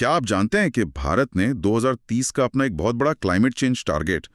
क्या आप जानते हैं कि भारत ने 2030 का अपना एक बहुत बड़ा क्लाइमेट चेंज टारगेट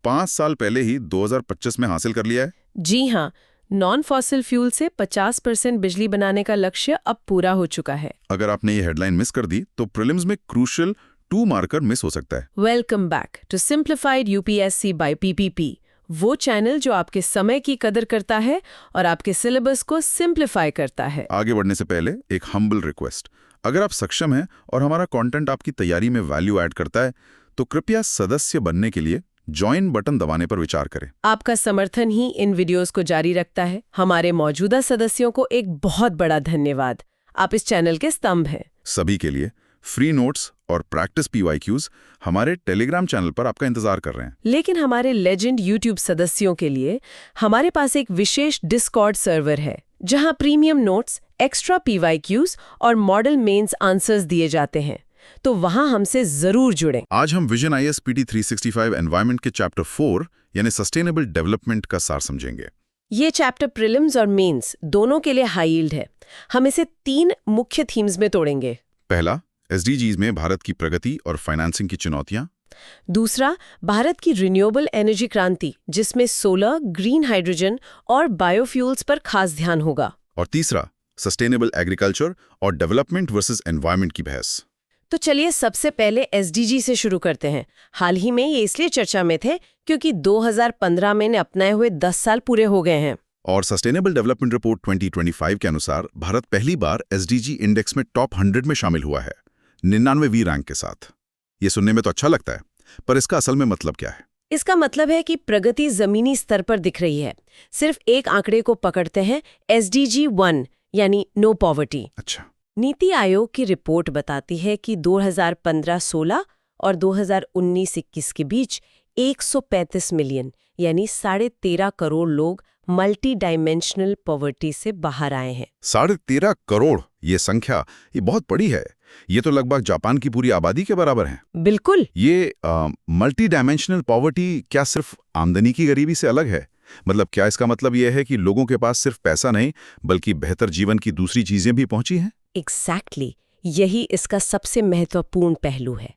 5 साल पहले ही 2025 में हासिल कर लिया है? जी हाँ, नॉन फॉसिल फ्यूल से 50% बिजली बनाने का लक्ष्य अब पूरा हो चुका है। अगर आपने ये हेडलाइन मिस कर दी तो प्रीलिम्स में क्रूशियल 2 मार्कर मिस हो सकता है। Welcome back to simplified UPSC by PPP, वो चैनल जो आपके समय की कदर करता है और आपके सिलेबस को सिंप्लीफाई करता है। आगे बढ़ने से पहले एक हम्बल रिक्वेस्ट, अगर आप सक्षम हैं और हमारा कंटेंट आपकी तैयारी में वैल्यू ऐड करता है तो कृपया सदस्य बनने के लिए ज्वाइन बटन दबाने पर विचार करें। आपका समर्थन ही इन वीडियोस को जारी रखता है। हमारे मौजूदा सदस्यों को एक बहुत बड़ा धन्यवाद। आप इस चैनल के स्तंभ हैं। सभी के लिए फ्री नोट्स और प्रैक्टिस पीवाईक्यूज हमारे टेलीग्राम चैनल पर आपका इंतजार कर रहे हैं। लेकिन हमारे लेजेंड यूट्यूब सदस्यों के लिए हमारे पास एक विशेष डिस्कॉर्ड सर्वर है, जहां प्रीमियम नोट्स, एक्स्ट्रा पीवाईक्यूज और मॉडल मेंस आंसर्स दिए जाते हैं। तो वहां हमसे जरूर जुड़ें। आज हम विजन ISPT 365 एनवायरनमेंट के चैप्टर 4 यानी सस्टेनेबल डेवलपमेंट का सार समझेंगे। ये चैप्टर प्रीलिम्स और मेंस दोनों के लिए हाई यील्ड है। हम इसे 3 मुख्य थीम्स में तोड़ेंगे। पहला, SDGs में भारत की प्रगति और फाइनेंसिंग की चुनौतियां। दूसरा, भारत की रिन्यूएबल एनर्जी क्रांति, जिसमें सोलर, ग्रीन हाइड्रोजन और बायोफ्यूल्स पर खास ध्यान होगा। और तीसरा, सस्टेनेबल एग्रीकल्चर और डेवलपमेंट वर्सेस एनवायरनमेंट की बहस। तो चलिए सबसे पहले SDG से शुरू करते हैं। हाल ही में ये इसलिए चर्चा में थे क्योंकि 2015 में ने अपनाए हुए 10 साल पूरे हो गए हैं। और सस्टेनेबल डेवलपमेंट रिपोर्ट 2025 के अनुसार भारत पहली बार SDG इंडेक्स में टॉप 100 में शामिल हुआ है, 99वीं रैंक के साथ। ये सुनने में तो अच्छा लगता है, पर इसका असल में मतलब क्या है? इसका मतलब है कि प्रगति जमीनी स्तर पर दिख रही है। सिर्फ एक आंकड़े को पकड़ते हैं, SDG 1 यानी नो पॉवर्टी। अच्छा। नीति आयोग की रिपोर्ट बताती है कि 2015-16 और 2019-21 के बीच 135 मिलियन यानी 13.5 करोड़ लोग मल्टी डायमेंशनल पॉवर्टी से बाहर आए हैं। 13.5 करोड़, ये संख्या ये बहुत बड़ी है। ये तो लगभग जापान की पूरी आबादी के बराबर है। बिल्कुल। ये मल्टी डायमेंशनल पॉवर्टी क्या सिर्फ आमदनी की गरीबी से अलग है? मतलब क्या इसका मतलब यह है कि लोगों के पास सिर्फ पैसा नहीं बल्कि बेहतर जीवन की दूसरी चीजें भी पहुंची हैं? एग्जैक्टली, यही इसका सबसे महत्वपूर्ण पहलू है।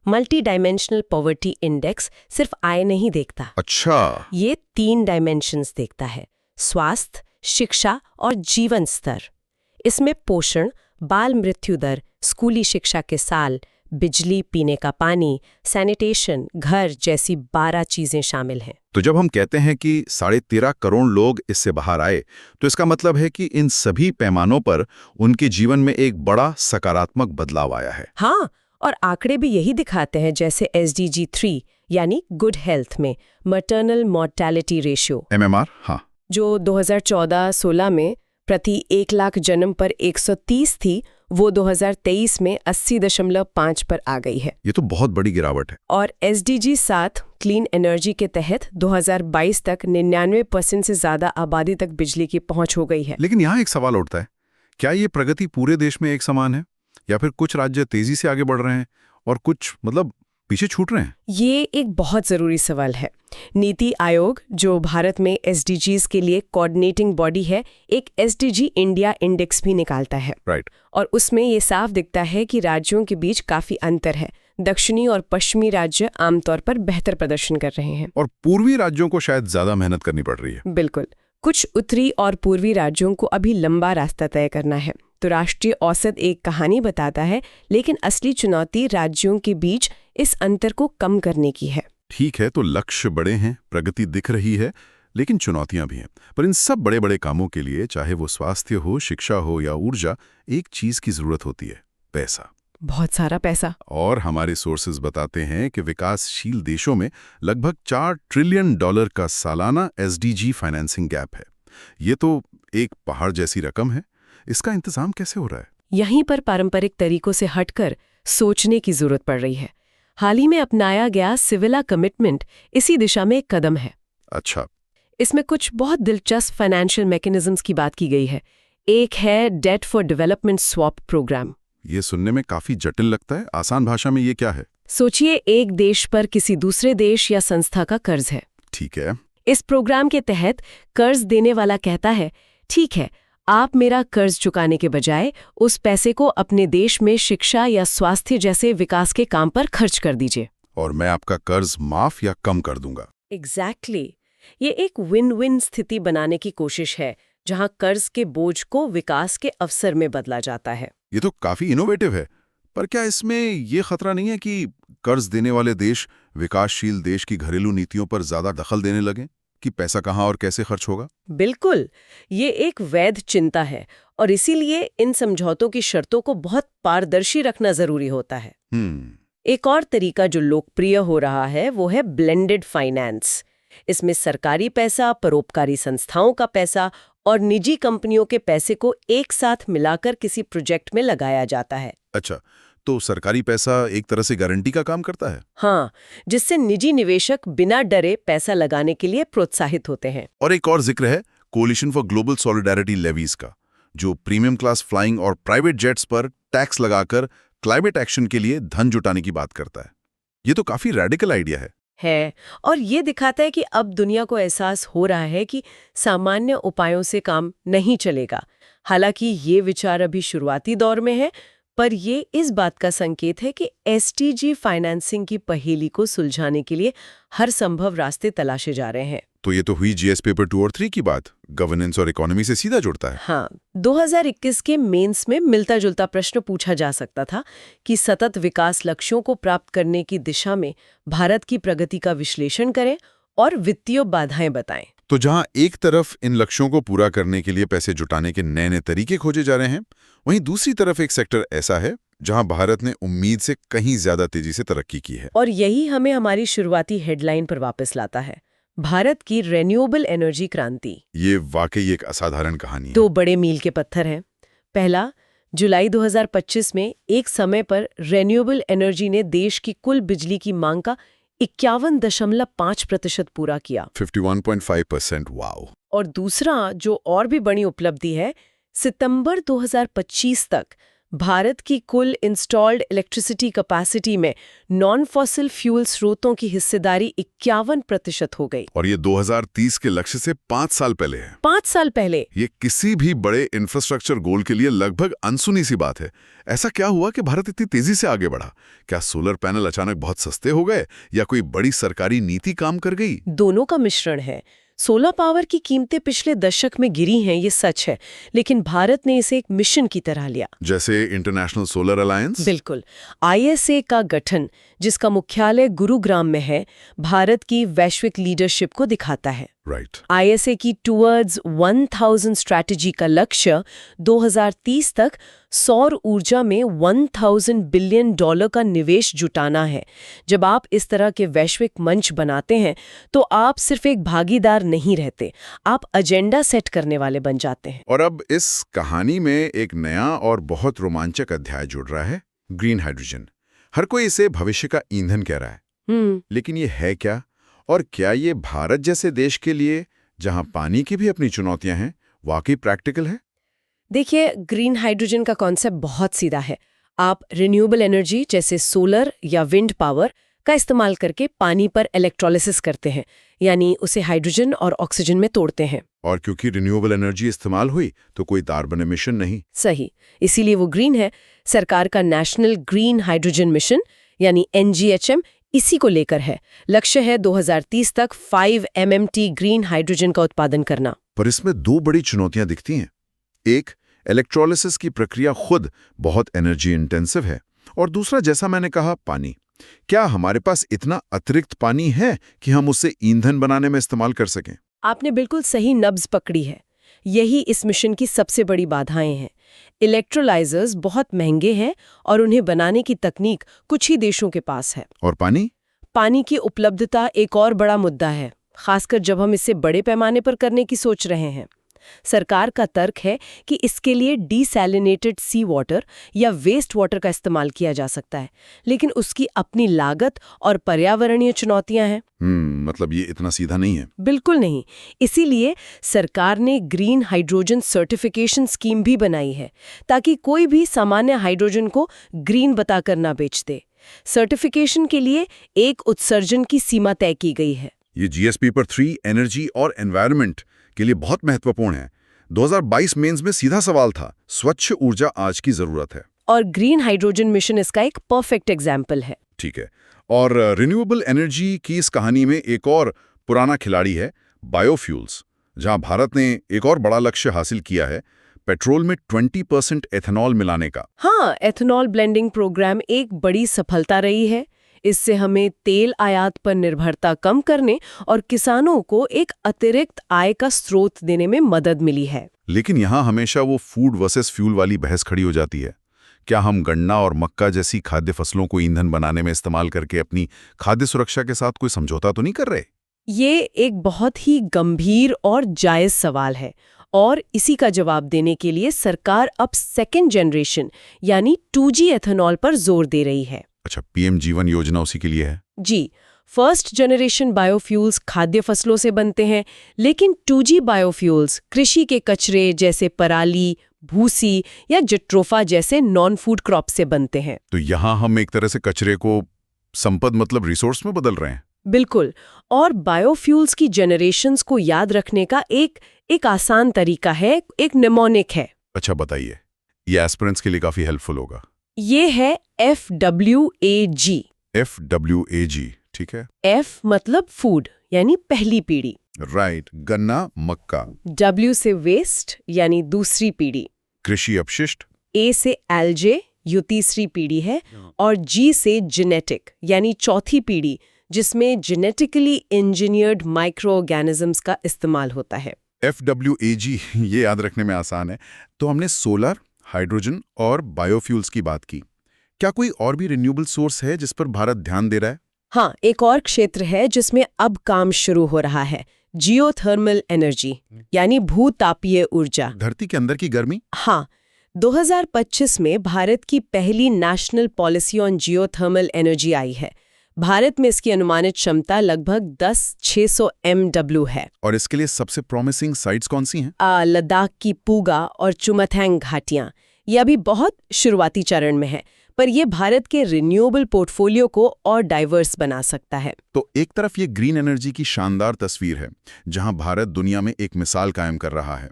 मल्टी डायमेंशनल पॉवर्टी इंडेक्स सिर्फ आय नहीं देखता। अच्छा। ये 3 डायमेंशंस देखता है: स्वास्थ्य, शिक्षा और जीवन स्तर। इसमें पोषण, बाल मृत्यु दर, स्कूली शिक्षा के साल, बिजली, पीने का पानी, सैनिटेशन, घर जैसी 12 चीजें शामिल हैं। तो जब हम कहते हैं कि 13.5 करोड़ लोग इससे बाहर आए, तो इसका मतलब है कि इन सभी पैमानों पर उनके जीवन में एक बड़ा सकारात्मक बदलाव आया है। हाँ, और आंकड़े भी यही दिखाते हैं, जैसे SDG 3 यानी गुड हेल्थ में मैटरनल मॉर्टेलिटी रेशियो MMR, हाँ, जो 2014-16 में प्रति 1 लाख जन्म पर 130 थी, वो 2023 में 80.5 पर आ गई है। ये तो बहुत बड़ी गिरावट है। और SDG 7 क्लीन एनर्जी के तहत 2022 तक 99% से ज्यादा आबादी तक बिजली की पहुंच हो गई है। लेकिन यहाँ एक सवाल उठता है, क्या ये प्रगति पूरे देश में एक समान है या फिर कुछ राज्य तेजी से आगे बढ़ रहे हैं और कुछ पीछे छूट रहे हैं? ये एक बहुत जरूरी सवाल है। नीति आयोग, जो भारत में SDGs के लिए कोऑर्डिनेटिंग बॉडी है, एक SDG इंडिया इंडेक्स भी निकालता है। राइट। और उसमें ये साफ दिखता है कि राज्यों के बीच काफी अंतर है। दक्षिणी और पश्चिमी राज्य आमतौर पर बेहतर प्रदर्शन कर रहे हैं और पूर्वी राज्यों को शायद ज्यादा मेहनत करनी पड़ रही है। बिल्कुल। कुछ उत्तरी और पूर्वी राज्यों को अभी लंबा रास्ता तय करना है। तो राष्ट्रीय औसत एक कहानी बताता है, लेकिन असली चुनौती राज्यों के बीच इस अंतर को कम करने की है। ठीक है, तो लक्ष्य बड़े हैं, प्रगति दिख रही है, लेकिन चुनौतियां भी हैं। पर इन सब बड़े बड़े कामों के लिए, चाहे वो स्वास्थ्य हो, शिक्षा हो या ऊर्जा, एक चीज की जरूरत होती है: पैसा। बहुत सारा पैसा। और हमारे सोर्सेज बताते हैं कि विकासशील देशों में लगभग $4 ट्रिलियन का सालाना SDG फाइनेंसिंग गैप है। ये तो एक पहाड़ जैसी रकम है। इसका इंतजाम कैसे हो रहा है? यहीं पर पारंपरिक तरीकों से हटकर सोचने की जरूरत पड़ रही है। हाल ही में अपनाया गया सिविला कमिटमेंट इसी दिशा में एक कदम है। अच्छा। इसमें कुछ बहुत दिलचस्प फाइनेंशियल मैकेनिज्म्स की बात की गई है। एक है debt for development swap programme. ये सुनने में काफी जटिल लगता है। आसान भाषा में ये क्या है? सोचिए, एक देश पर किसी दूसरे देश या संस्था का कर्ज है। ठीक है। इस प्रोग्राम के तहत कर्ज देने वाला कहता है, ठीक है, आप मेरा कर्ज चुकाने के बजाय उस पैसे को अपने देश में शिक्षा या स्वास्थ्य जैसे विकास के काम पर खर्च कर दीजिए। और मैं आपका कर्ज माफ या कम कर दूंगा। एग्जैक्टली ये एक विन विन स्थिति बनाने की कोशिश है, जहां कर्ज के बोझ को विकास के अवसर में बदला जाता है। ये तो काफी इनोवेटिव है, पर क्या इसमें ये खतरा नहीं है कि कर्ज देने वाले देश विकासशील देश की घरेलू नीतियों पर ज्यादा दखल देने लगें कि पैसा कहाँ और कैसे खर्च होगा? बिल्कुल, ये एक वैध चिंता है और इसीलिए इन समझौतों की शर्तों को बहुत पारदर्शी रखना जरूरी होता है। एक और तरीका जो लोकप्रिय हो रहा है वो है ब्लेंडेड फाइनेंस। इसमें सरकारी पैसा, परोपकारी संस्थाओं का पैसा और निजी कंपनियों के पैसे को एक साथ मिलाकर किसी प्रोजेक्ट में लगाया जाता है। अच्छा, तो सरकारी पैसा एक तरह से गारंटी का काम करता है? हाँ, जिससे निजी निवेशक बिना डरे पैसा लगाने के लिए प्रोत्साहित होते हैं। और एक और जिक्र है coalition for global solidarity levies का, जो प्रीमियम क्लास फ्लाइंग और प्राइवेट जेट्स पर टैक्स लगाकर क्लाइमेट एक्शन के लिए धन जुटाने की बात करता है। ये तो काफी रेडिकल आइडिया है। और ये दिखाता है कि अब दुनिया को एहसास हो रहा है कि सामान्य उपायों से काम नहीं चलेगा। हालांकि ये विचार अभी शुरुआती दौर में है, पर ये इस बात का संकेत है कि एसडीजी फाइनेंसिंग की पहेली को सुलझाने के लिए हर संभव रास्ते तलाशे जा रहे हैं। तो ये तो हुई जीएस पेपर 2 और 3 की बात, गवर्नेंस और इकोनॉमी से सीधा जुड़ता है। हाँ, 2021 के मेंस में मिलता जुलता प्रश्न पूछा जा सकता था कि सतत विकास लक्ष्यों को प्राप्त करने की दिशा में भारत की प्रगति का विश्लेषण करें और वित्तीय बाधाएं बताएं। तो जहां एक तरफ इन लक्ष्यों को पूरा करने के लिए पैसे जुटाने के नए नए तरीके खोजे जा रहे हैं, वहीं दूसरी तरफ एक सेक्टर ऐसा है जहां भारत ने उम्मीद से कहीं ज्यादा तेजी से तरक्की की है। और यही हमें हमारी शुरुआती हेडलाइन पर वापस लाता है, भारत की रिन्यूएबल एनर्जी क्रांति। ये वाकई एक असाधारण कहानी है। 2 बड़े मील के पत्थर हैं। पहला, जुलाई 2025 में एक समय पर रिन्यूएबल एनर्जी ने देश की कुल बिजली की मांग का 51.5% पूरा किया। 51.5%, वाओ। और दूसरा, जो और भी बड़ी उपलब्धि है, सितंबर 2025 तक भारत की कुल इंस्टॉल्ड इलेक्ट्रिसिटी कैपेसिटी में नॉन फॉसिल फ्यूल स्रोतों की हिस्सेदारी 51% हो गई। और ये 2030 के लक्ष्य से 5 साल पहले है। 5 साल पहले। ये किसी भी बड़े इंफ्रास्ट्रक्चर गोल के लिए लगभग अनसुनी सी बात है। ऐसा क्या हुआ कि भारत इतनी तेजी से आगे बढ़ा? क्या सोलर पैनल अचानक बहुत सस्ते हो गए या कोई बड़ी सरकारी नीति काम कर गई? दोनों का मिश्रण है। सोलर पावर की कीमतें पिछले दशक में गिरी हैं, ये सच है, लेकिन भारत ने इसे एक मिशन की तरह लिया। जैसे इंटरनेशनल सोलर अलायंस? बिल्कुल। आईएसए का गठन, जिसका मुख्यालय गुरुग्राम में है, भारत की वैश्विक लीडरशिप को दिखाता है। राइट। आईएसए की टुवर्ड्स 1000 स्ट्रैटेजी का लक्ष्य 2030 तक सौर ऊर्जा में $1000 बिलियन का निवेश जुटाना है। जब आप इस तरह के वैश्विक मंच बनाते हैं, तो आप सिर्फ एक भागीदार नहीं रहते, आप एजेंडा सेट करने वाले बन जाते हैं। और अब इस कहानी में एक नया और बहुत रोमांचक अध्याय जुड़ रहा है, ग्रीन हाइड्रोजन। हर कोई इसे भविष्य का ईंधन कह रहा है, लेकिन ये है क्या? और क्या ये भारत जैसे देश के लिए, जहां पानी की भी अपनी चुनौतियां हैं, वाकई प्रैक्टिकल है? देखिए, ग्रीन हाइड्रोजन का कॉन्सेप्ट बहुत सीधा है। आप रिन्यूएबल एनर्जी जैसे सोलर या विंड पावर का इस्तेमाल करके पानी पर इलेक्ट्रोलिसिस करते हैं, यानी उसे हाइड्रोजन और ऑक्सीजन में तोड़ते हैं। और क्योंकि रिन्यूएबल एनर्जी इस्तेमाल हुई तो कोई कार्बन एमिशन नहीं। सही, इसीलिए वो ग्रीन है। सरकार का नेशनल ग्रीन हाइड्रोजन मिशन यानी NGHM इसी को लेकर है। लक्ष्य है 2030 तक 5 MMT ग्रीन हाइड्रोजन का उत्पादन करना। पर इसमें 2 बड़ी चुनौतियां दिखती हैं। एक, इलेक्ट्रोलिसिस की प्रक्रिया खुद बहुत एनर्जी इंटेंसिव है, और दूसरा, जैसा मैंने कहा, पानी। क्या हमारे पास इतना अतिरिक्त पानी है कि हम उसे ईंधन बनाने में इस्तेमाल कर सकें? आपने बिल्कुल सही नब्ज पकड़ी है। यही इस मिशन की सबसे बड़ी बाधाएं हैं। इलेक्ट्रोलाइजर्स बहुत महंगे हैं और उन्हें बनाने की तकनीक कुछ ही देशों के पास है। और पानी? पानी की उपलब्धता एक और बड़ा मुद्दा है, खासकर जब हम इसे बड़े पैमाने पर करने की सोच रहे हैं। सरकार का तर्क है कि इसके लिए डिसैलिनेटेड सी वाटर या वेस्ट वाटर का इस्तेमाल किया जा सकता है, लेकिन उसकी अपनी लागत और पर्यावरणीय चुनौतियां हैं। मतलब ये इतना सीधा नहीं है। बिल्कुल नहीं। इसीलिए सरकार ने ग्रीन हाइड्रोजन सर्टिफिकेशन स्कीम भी बनाई है, ताकि कोई भी सामान्य हाइड्रोजन को ग्रीन बताकर ना बेच दे। सर्टिफिकेशन के लिए एक उत्सर्जन की सीमा तय की गई है। ये जीएस पेपर 3 एनर्जी और एनवायरनमेंट के लिए बहुत महत्वपूर्ण है। 2022 मेंस में सीधा सवाल था, स्वच्छ ऊर्जा आज की जरूरत है। और ग्रीन हाइड्रोजन मिशन इसका एक परफेक्ट एग्जाम्पल है। ठीक है। और रिन्यूएबल एनर्जी की इस कहानी में एक और पुराना खिलाड़ी है, बायोफ्यूल्स, जहां भारत ने एक और बड़ा लक्ष्य हासिल किया है, पेट्रोल में 20% एथेनॉल मिलाने का। हाँ, एथेनॉल ब्लेंडिंग प्रोग्राम एक बड़ी सफलता रही है। इससे हमें तेल आयात पर निर्भरता कम करने और किसानों को एक अतिरिक्त आय का स्रोत देने में मदद मिली है। लेकिन यहाँ हमेशा वो फूड वर्सेस फ्यूल वाली बहस खड़ी हो जाती है। क्या हम गन्ना और मक्का जैसी खाद्य फसलों को ईंधन बनाने में इस्तेमाल करके अपनी खाद्य सुरक्षा के साथ कोई समझौता तो नहीं कर रहे? ये एक बहुत ही गंभीर और जायज सवाल है, और इसी का जवाब देने के लिए सरकार अब सेकेंड जनरेशन यानी 2G एथेनॉल पर जोर दे रही है। अच्छा, पीएम जीवन योजना उसी के लिए है? जी, फर्स्ट जनरेशन बायोफ्यूल्स खाद्य फसलों से बनते हैं, लेकिन 2G बायोफ्यूल्स कृषि के कचरे जैसे पराली, भूसी या जट्रोफा जैसे नॉन फूड क्रॉप से बनते हैं। तो यहाँ हम एक तरह से कचरे को संपद मतलब रिसोर्स में बदल रहे हैं। बिल्कुल। और बायोफ्यूल्स की जनरेशन्स को याद रखने का एक आसान तरीका है, एक निमोनिक है। अच्छा, बताइए। ये एस्पिरेंट्स के लिए काफी हेल्पफुल होगा। ये है FWAG। FWAG, ठीक है। F मतलब फूड यानी पहली पीढ़ी, राइट, गन्ना मक्का। W से वेस्ट यानी दूसरी पीढ़ी, कृषि अपशिष्ट। A से एल्जे ये तीसरी पीढ़ी है, और G से जेनेटिक यानी चौथी पीढ़ी, जिसमें जेनेटिकली इंजीनियर्ड माइक्रो ऑर्गेनिजम्स का इस्तेमाल होता है। FWAG ये याद रखने में आसान है। तो हमने सोलर, हाइड्रोजन और बायोफ्यूल्स की बात की। क्या कोई और भी रिन्यूएबल सोर्स है जिस पर भारत ध्यान दे रहा है? हाँ, एक और क्षेत्र है जिसमें अब काम शुरू हो रहा है, जियोथर्मल एनर्जी यानी भूतापीय ऊर्जा। धरती के अंदर की गर्मी? हाँ, 2025 में भारत की पहली national policy on geothermal energy आई है। भारत में इसकी अनुमानित क्षमता लगभग 10,600 MW है। और इसके लिए सबसे प्रॉमिसिंग साइट्स कौन सी हैं? लद्दाख की पूगा और चुमथैंग घाटियां, ये अभी बहुत शुरुआती चरण में है, पर यह भारत के रिन्यूएबल पोर्टफोलियो को और डाइवर्स बना सकता है। तो एक तरफ ये ग्रीन एनर्जी की शानदार तस्वीर है, जहां भारत दुनिया में एक मिसाल कायम कर रहा है।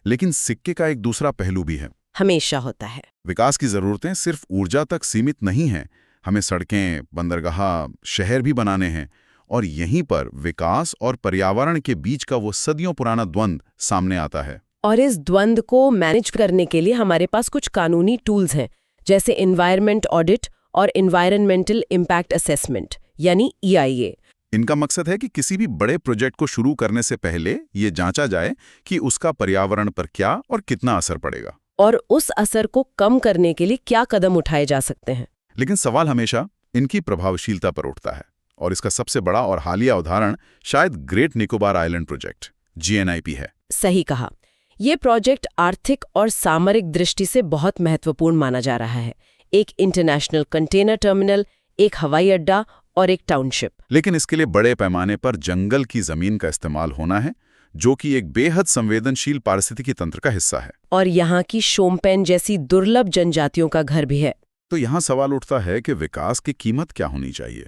लेकिन सिक्के का एक दूसरा पहलू भी है। हमेशा होता है। विकास की जरूरतें सिर्फ ऊर्जा तक सीमित नहीं हैं। हमें सड़कें, बंदरगाह, शहर भी बनाने हैं। और यहीं पर विकास और पर्यावरण के बीच का वो सदियों पुराना द्वंद्व सामने आता है। और इस द्वंद्व को मैनेज करने के लिए हमारे पास कुछ कानूनी टूल्स हैं, जैसे एनवायरनमेंट ऑडिट और एनवायरनमेंटल इम्पैक्ट असेसमेंट यानी EIA। इनका मकसद है कि किसी भी बड़े प्रोजेक्ट को शुरू करने से पहले ये जांचा जाए कि उसका पर्यावरण पर क्या और कितना असर पड़ेगा, और उस असर को कम करने के लिए क्या कदम उठाए जा सकते हैं। लेकिन सवाल हमेशा इनकी प्रभावशीलता पर उठता है। और इसका सबसे बड़ा और हालिया उदाहरण शायद great Nicobar island project GNIP है। सही कहा। ये प्रोजेक्ट आर्थिक और सामरिक दृष्टि से बहुत महत्वपूर्ण माना जा रहा है। एक इंटरनेशनल कंटेनर टर्मिनल, एक हवाई अड्डा और एक टाउनशिप। लेकिन इसके लिए बड़े पैमाने पर जंगल की जमीन का इस्तेमाल होना है, जो कि एक बेहद संवेदनशील पारिस्थितिकी तंत्र का हिस्सा है। और यहाँ की शोम्पेन जैसी दुर्लभ जनजातियों का घर भी है। तो यहाँ सवाल उठता है कि विकास की कीमत क्या होनी चाहिए,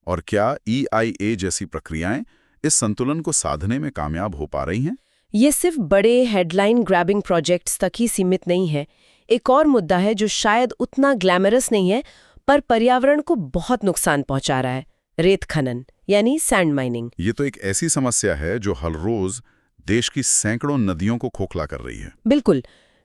और क्या EIA जैसी प्रक्रियाएं इस संतुलन को साधने में कामयाब हो पा रही हैं? ये सिर्फ बड़े हेडलाइन ग्रैबिंग प्रोजेक्ट्स तक ही सीमित नहीं है। एक और मुद्दा है जो शायद उतना ग्लैमरस नहीं है, पर पर्यावरण को बहुत नुकसान पहुंचा रहा है, रेत खनन यानी सैंड माइनिंग। ये तो एक ऐसी समस्या है जो हर रोज देश की सैकड़ों नदियों को खोखला कर रही है। बिल्कुल।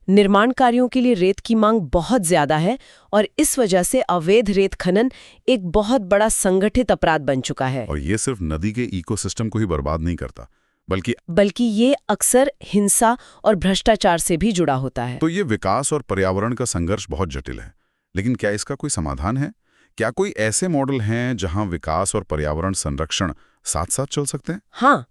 निर्माण कार्यों के लिए रेत की मांग बहुत ज्यादा है, और इस वजह से अवैध रेत खनन एक बहुत बड़ा संगठित अपराध बन चुका है। और ये सिर्फ नदी के इकोसिस्टम को ही बर्बाद नहीं करता, बल्कि ये अक्सर हिंसा और भ्रष्टाचार से भी जुड़ा होता है। तो ये विकास और पर्यावरण का संघर्ष बहुत जटिल है। लेकिन क्या इसका कोई समाधान है? क्या कोई ऐसे मॉडल हैं जहां विकास और पर्यावरण संरक्षण साथ साथ चल सकते हैं? हाँ,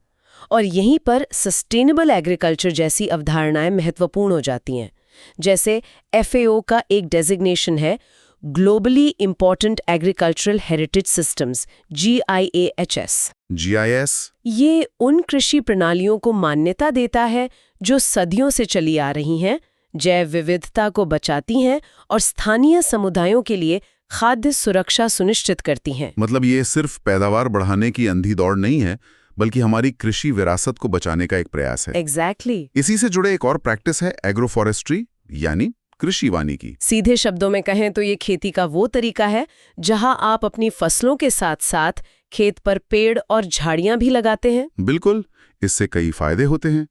और यहीं पर सस्टेनेबल एग्रीकल्चर जैसी अवधारणाएं महत्वपूर्ण हो जाती हैं। जैसे FAO का एक डेजिग्नेशन है, globally important agricultural heritage systems, GIAHS। GIS ये उन कृषि प्रणालियों को मान्यता देता है जो सदियों से चली आ रही हैं, जैव विविधता को बचाती हैं और स्थानीय समुदायों के लिए खाद्य सुरक्षा सुनिश्चित करती हैं। मतलब ये सिर्फ पैदावार बढ़ाने की अंधी दौड़ नहीं है, बल्कि हमारी कृषि विरासत को बचाने का एक प्रयास है। एग्जैक्टली। इसी से जुड़े एक और प्रैक्टिस है एग्रो फॉरेस्ट्री, यानी कृषि वानिकी। सीधे शब्दों में कहें तो ये खेती का वो तरीका है जहां आप अपनी फसलों के साथ साथ खेत पर पेड़ और झाड़ियां भी लगाते हैं। बिल्कुल, इससे कई फायदे होते हैं।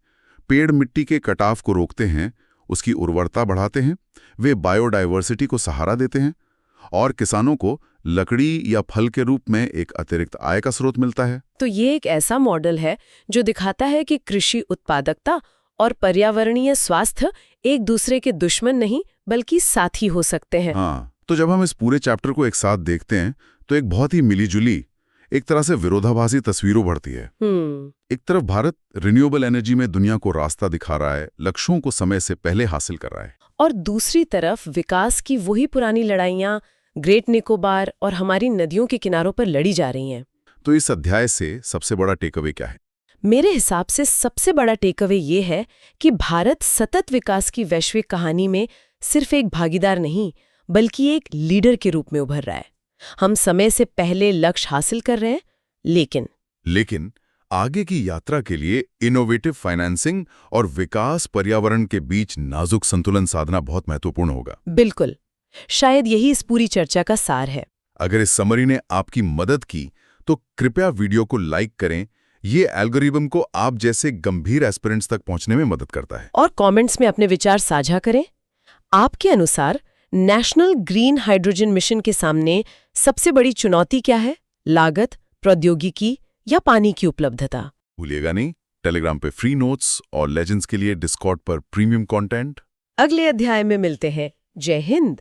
पेड़ मिट्टी के कटाव को रोकते हैं, उसकी उर्वरता बढ़ाते हैं, वे बायोडायवर्सिटी को सहारा देते हैं और किसानों को लकड़ी या फल के रूप में एक अतिरिक्त आय का स्रोत मिलता है। तो ये एक ऐसा मॉडल है जो दिखाता है कि कृषि उत्पादकता और पर्यावरणीय स्वास्थ्य एक दूसरे के दुश्मन नहीं बल्कि साथी हो सकते हैं। हाँ, तो जब हम इस पूरे चैप्टर को एक साथ देखते हैं तो एक बहुत ही मिलीजुली, एक तरह से विरोधाभासी तस्वीर उभरती है। एक तरफ भारत रिन्यूएबल एनर्जी में दुनिया को रास्ता दिखा रहा है, लक्ष्यों को समय से पहले हासिल कर रहा है, और दूसरी तरफ विकास की वही पुरानी लड़ाइयाँ ग्रेट निकोबार और हमारी नदियों के किनारों पर लड़ी जा रही हैं। तो इस अध्याय से सबसे बड़ा टेकअवे क्या है? मेरे हिसाब से सबसे बड़ा टेकअवे ये है कि भारत सतत विकास की वैश्विक कहानी में सिर्फ एक भागीदार नहीं बल्कि एक लीडर के रूप में उभर रहा है। हम समय से पहले लक्ष्य हासिल कर रहे हैं, लेकिन आगे की यात्रा के लिए इनोवेटिव फाइनेंसिंग और विकास पर्यावरण के बीच नाजुक संतुलन साधना बहुत महत्वपूर्ण होगा। बिल्कुल, शायद यही इस पूरी चर्चा का सार है। अगर इस समरी ने आपकी मदद की तो कृपया वीडियो को लाइक करें। ये एल्गोरिदम को आप जैसे गंभीर एस्पिरेंट्स तक पहुंचने में मदद करता है। और कमेंट्स में अपने विचार साझा करें। आपके अनुसार नेशनल ग्रीन हाइड्रोजन मिशन के सामने सबसे बड़ी चुनौती क्या है? लागत, प्रौद्योगिकी या पानी की उपलब्धता? भूलिएगा नहीं, टेलीग्राम पे फ्री नोट्स और लेजेंड्स के लिए डिस्कॉर्ड पर प्रीमियम कंटेंट। अगले अध्याय में मिलते हैं। जय हिंद।